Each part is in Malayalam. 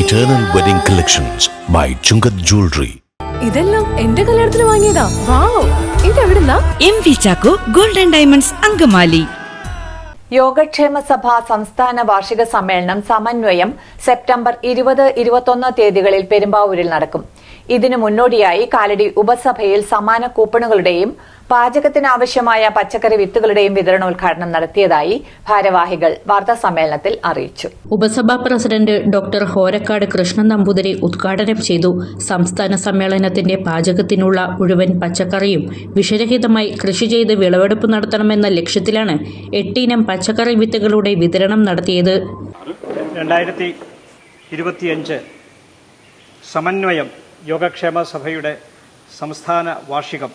Eternal Wedding Collections by Chungat Jewelry. ഇതെല്ലാം എന്റെ കല്യാണത്തിന് വാങ്ങിയതാ. വാവ്, ഇതെവിടുന്നാ? MV Chacko golden diamonds Angamaly. Yogakshema Sabha സംസ്ഥാന വാർഷിക സമ്മേളനം സമന്വയം സെപ്റ്റംബർ 20-21 തീയതികളിൽ പെരുമ്പാവൂരിൽ നടക്കും. ഇതിനു മുന്നോടിയായി കാലടി ഉപസഭയിൽ സമാന കൂപ്പണുകളുടെയും പാചകത്തിനാവശ്യമായ പച്ചക്കറി വിത്തുകളുടെയും വിതരണോദ്ഘാടനം നടത്തിയതായി ഭാരവാഹികൾ വാർത്താസമ്മേളനത്തിൽ അറിയിച്ചു. ഉപസഭാ പ്രസിഡന്റ് ഡോക്ടർ ഹോരക്കാട് കൃഷ്ണൻ നമ്പൂതിരി ഉദ്ഘാടനം ചെയ്തു. സംസ്ഥാന സമ്മേളനത്തിന്റെ പാചകത്തിനുള്ള മുഴുവൻ പച്ചക്കറിയും വിഷരഹിതമായി കൃഷി ചെയ്ത് വിളവെടുപ്പ് നടത്തണമെന്ന ലക്ഷ്യത്തിലാണ് 8 ഇനം പച്ചക്കറി വിത്തുകളുടെ വിതരണം നടത്തിയത്. 2025 സമന്വയം യോഗക്ഷേമ സഭയുടെ സംസ്ഥാന വാർഷികം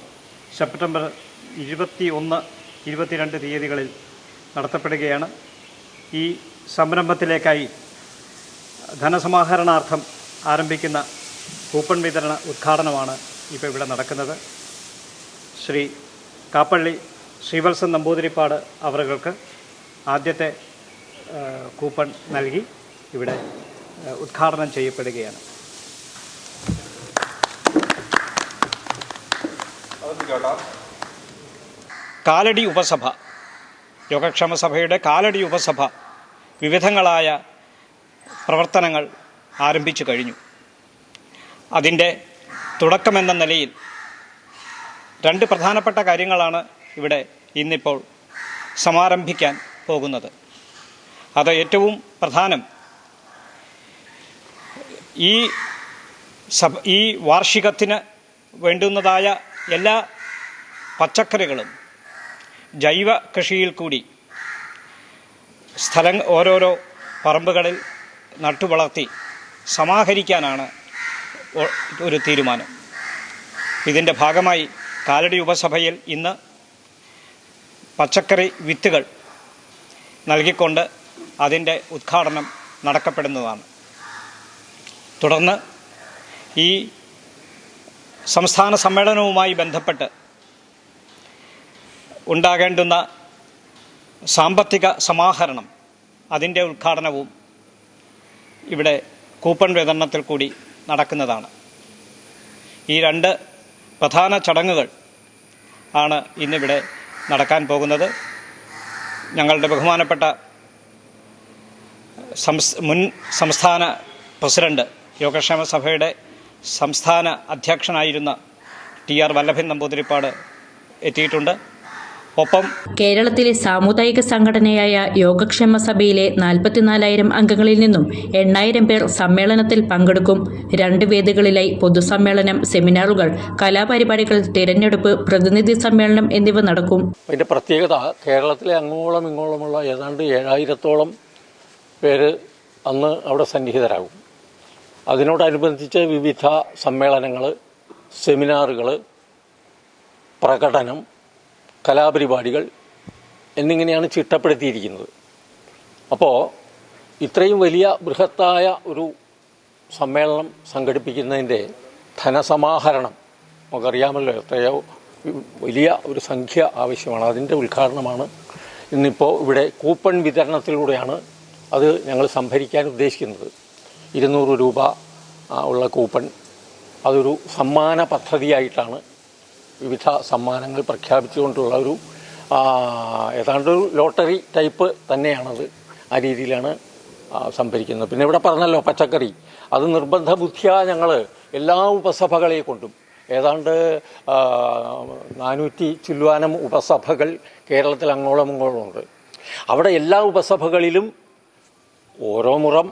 സെപ്റ്റംബർ 21-22 തീയതികളിൽ നടത്തപ്പെടുകയാണ്. ഈ സംരംഭത്തിലേക്കായി ധനസമാഹരണാർത്ഥം ആരംഭിക്കുന്ന കൂപ്പൺ വിതരണ ഉദ്ഘാടനമാണ് ഇപ്പോൾ ഇവിടെ നടക്കുന്നത്. ശ്രീ കാപ്പള്ളി ശ്രീവത്സൻ നമ്പൂതിരിപ്പാട് അവർക്ക് ആദ്യത്തെ കൂപ്പൺ നൽകി ഇവിടെ ഉദ്ഘാടനം ചെയ്യപ്പെടുകയാണ്. കാലടി ഉപസഭ, യോഗക്ഷേമ സഭയുടെ കാലടി ഉപസഭ വിവിധങ്ങളായ പ്രവർത്തനങ്ങൾ ആരംഭിച്ചു കഴിഞ്ഞു. അതിൻ്റെ തുടക്കമെന്ന നിലയിൽ 2 പ്രധാനപ്പെട്ട കാര്യങ്ങളാണ് ഇവിടെ ഇന്നിപ്പോൾ സമാരംഭിക്കാൻ പോകുന്നത്. അത് ഏറ്റവും പ്രധാനം ഈ വാർഷികത്തിന് വേണ്ടുന്നതായ എല്ലാ പച്ചക്കറികളും ജൈവ കൃഷിയിൽ കൂടി ഓരോരോ പറമ്പുകളിൽ നട്ടുവളർത്തി സമാഹരിക്കാനാണ് ഒരു തീരുമാനം. ഇതിൻ്റെ ഭാഗമായി കാലടി ഉപസഭയിൽ ഇന്ന് പച്ചക്കറി വിത്തുകൾ നൽകിക്കൊണ്ട് അതിൻ്റെ ഉദ്ഘാടനം നടക്കപ്പെടുന്നതാണ്. തുടർന്ന് ഈ സംസ്ഥാന സമ്മേളനവുമായി ബന്ധപ്പെട്ട് ഉണ്ടാകേണ്ടുന്ന സാമ്പത്തിക സമാഹരണം, അതിൻ്റെ ഉദ്ഘാടനവും ഇവിടെ കൂപ്പൺ വിതരണത്തിൽ കൂടി നടക്കുന്നതാണ്. ഈ 2 പ്രധാന ചടങ്ങുകൾ ആണ് ഇന്നിവിടെ നടക്കാൻ പോകുന്നത്. ഞങ്ങളുടെ ബഹുമാനപ്പെട്ട മുൻ സംസ്ഥാന പ്രസിഡന്റ്, യോഗക്ഷേമ സഭയുടെ സംസ്ഥാന അധ്യക്ഷനായിരുന്ന TR വല്ലഭൻ നമ്പൂതിരിപ്പാട് എത്തിയിട്ടുണ്ട്. ഒപ്പം കേരളത്തിലെ സാമുദായിക സംഘടനയായ യോഗക്ഷേമ സഭയിലെ 44,000 അംഗങ്ങളിൽ നിന്നും 8,000 പേർ സമ്മേളനത്തിൽ പങ്കെടുക്കും. 2 വേദികളിലായി പൊതുസമ്മേളനം, സെമിനാറുകൾ, കലാപരിപാടികൾ, തിരഞ്ഞെടുപ്പ്, പ്രതിനിധി സമ്മേളനം എന്നിവ നടക്കും. അതിൻ്റെ പ്രത്യേകത, കേരളത്തിലെ അങ്ങോളം ഇങ്ങോളമുള്ള ഏതാണ്ട് 7,000-ഓളം പേര് അന്ന് അവിടെ സന്നിഹിതരാകും. അതിനോടനുബന്ധിച്ച് വിവിധ സമ്മേളനങ്ങൾ, സെമിനാറുകൾ, പ്രകടനം, കലാപരിപാടികൾ എന്നിങ്ങനെയാണ് ചിട്ടപ്പെടുത്തിയിരിക്കുന്നത്. അപ്പോൾ ഇത്രയും വലിയ ബൃഹത്തായ ഒരു സമ്മേളനം സംഘടിപ്പിക്കുന്നതിൻ്റെ ധനസമാഹരണം നമുക്കറിയാമല്ലോ, എത്രയോ വലിയ ഒരു സംഖ്യ ആവശ്യമാണ്. അതിൻ്റെ ഉദ്ഘാടനമാണ് ഇന്നിപ്പോൾ ഇവിടെ കൂപ്പൺ വിതരണത്തിലൂടെയാണ് അത് ഞങ്ങൾ സംഭരിക്കാൻ ഉദ്ദേശിക്കുന്നത്. 200 രൂപ ഉള്ള കൂപ്പൺ, അതൊരു സമ്മാന പദ്ധതിയായിട്ടാണ് വിവിധ സമ്മാനങ്ങൾ പ്രഖ്യാപിച്ചുകൊണ്ടുള്ള ഒരു ഏതാണ്ടൊരു ലോട്ടറി ടൈപ്പ് തന്നെയാണത്. ആ രീതിയിലാണ് സംഭരിക്കുന്നത്. പിന്നെ ഇവിടെ പറഞ്ഞല്ലോ പച്ചക്കറി, അത് നിർബന്ധ ബുദ്ധിയാ ഞങ്ങൾ എല്ലാ ഉപസഭകളെ കൊണ്ടും ഏതാണ്ട് 400 ചില്ലുവാനം ഉപസഭകൾ കേരളത്തിൽ അങ്ങോളം ഇങ്ങോളമുണ്ട്. അവിടെ എല്ലാ ഉപസഭകളിലും ഓരോ മുറം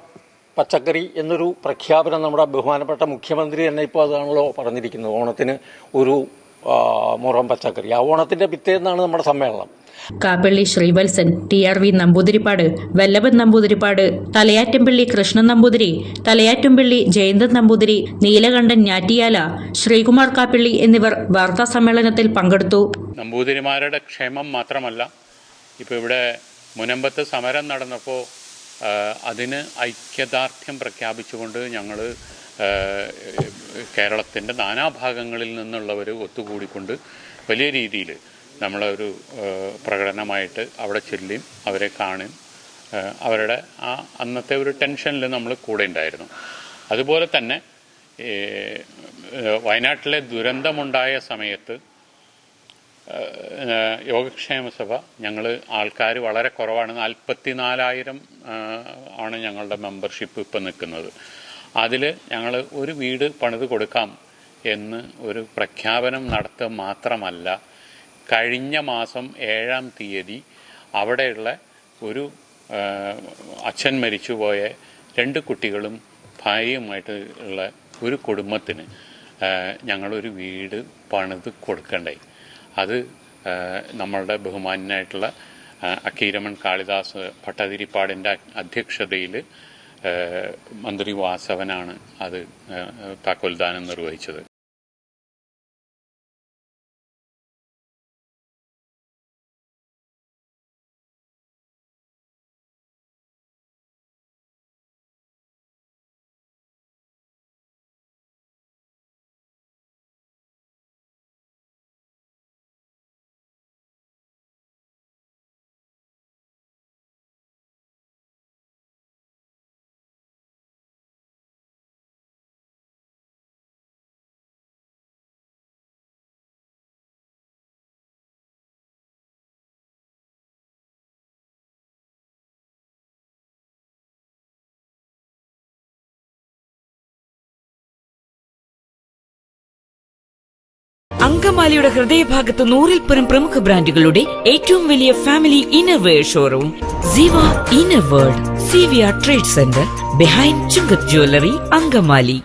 പച്ചക്കറി എന്നൊരു പ്രഖ്യാപനം നമ്മുടെ ബഹുമാനപ്പെട്ട മുഖ്യമന്ത്രി തന്നെ ഇപ്പോൾ അതാണല്ലോ പറഞ്ഞിരിക്കുന്നത്. ഓണത്തിന് ഒരു മുറം പച്ചക്കറി. ആ ഓണത്തിൻ്റെ പിറ്റേന്നാണ് നമ്മുടെ സമ്മേളനം. കാപ്പള്ളി ശ്രീവത്സൻ, TRV നമ്പൂതിരിപ്പാട്, വല്ലഭൻ നമ്പൂതിരിപ്പാട്, തലയാറ്റംപള്ളി കൃഷ്ണൻ നമ്പൂതിരി, തലയാറ്റുംപള്ളി ജയന്തൻ നമ്പൂതിരി, നീലകണ്ഠൻ ഞാറ്റിയാല, ശ്രീകുമാർ കാപ്പള്ളി എന്നിവർ വാർത്താ സമ്മേളനത്തിൽ പങ്കെടുത്തു. നമ്പൂതിരിമാരുടെ ക്ഷേമം മാത്രമല്ല, ഇപ്പോൾ ഇവിടെ മുനമ്പത്ത് സമരം നടന്നപ്പോൾ അതിന് ഐക്യദാർഢ്യം പ്രഖ്യാപിച്ചുകൊണ്ട് ഞങ്ങൾ കേരളത്തിൻ്റെ നാനാഭാഗങ്ങളിൽ നിന്നുള്ളവർ ഒത്തുകൂടിക്കൊണ്ട് വലിയ രീതിയിൽ നമ്മളൊരു പ്രകടനമായിട്ട് അവിടെ ചെല്ലും, അവരെ കാണും, അവരുടെ ആ അന്നത്തെ ഒരു ടെൻഷനിൽ നമ്മൾ കൂടെ ഉണ്ടായിരുന്നു. അതുപോലെ തന്നെ വയനാട്ടിലെ ദുരന്തമുണ്ടായ സമയത്ത് യോഗക്ഷേമ സഭ ഞങ്ങൾ ആൾക്കാർ വളരെ കുറവാണ്. 44,000 ആണ് ഞങ്ങളുടെ മെമ്പർഷിപ്പ് ഇപ്പം നിൽക്കുന്നത്. അതിൽ ഞങ്ങൾ ഒരു വീട് പണിത് കൊടുക്കാം എന്ന് ഒരു പ്രഖ്യാപനം നടത്തുക മാത്രമല്ല, കഴിഞ്ഞ മാസം 7-ാം തീയതി അവിടെയുള്ള ഒരു അച്ഛൻ മരിച്ചുപോയ 2 കുട്ടികളും ഭാര്യയുമായിട്ട് ഉള്ള ഒരു കുടുംബത്തിന് ഞങ്ങളൊരു വീട് പണിത് കൊടുക്കണ്ടായി. അത് നമ്മളുടെ ബഹുമാന്യനായിട്ടുള്ള അക്കീരമൺ കാളിദാസ് ഭട്ടതിരിപ്പാടിൻ്റെ അധ്യക്ഷതയിൽ മന്ത്രി വാസവനാണ് അത് താക്കോൽദാനം നിർവഹിച്ചത്. അങ്കമാലിയുടെ ഹൃദയഭാഗത്ത് 100-ൽ-പരം പ്രമുഖ ബ്രാൻഡുകളുടെ ഏറ്റവും വലിയ ഫാമിലി ഇന്നർവെയർ ഷോറൂം ജീവ inner world CVR trade centre behind Chungath jewellery, Angamaly.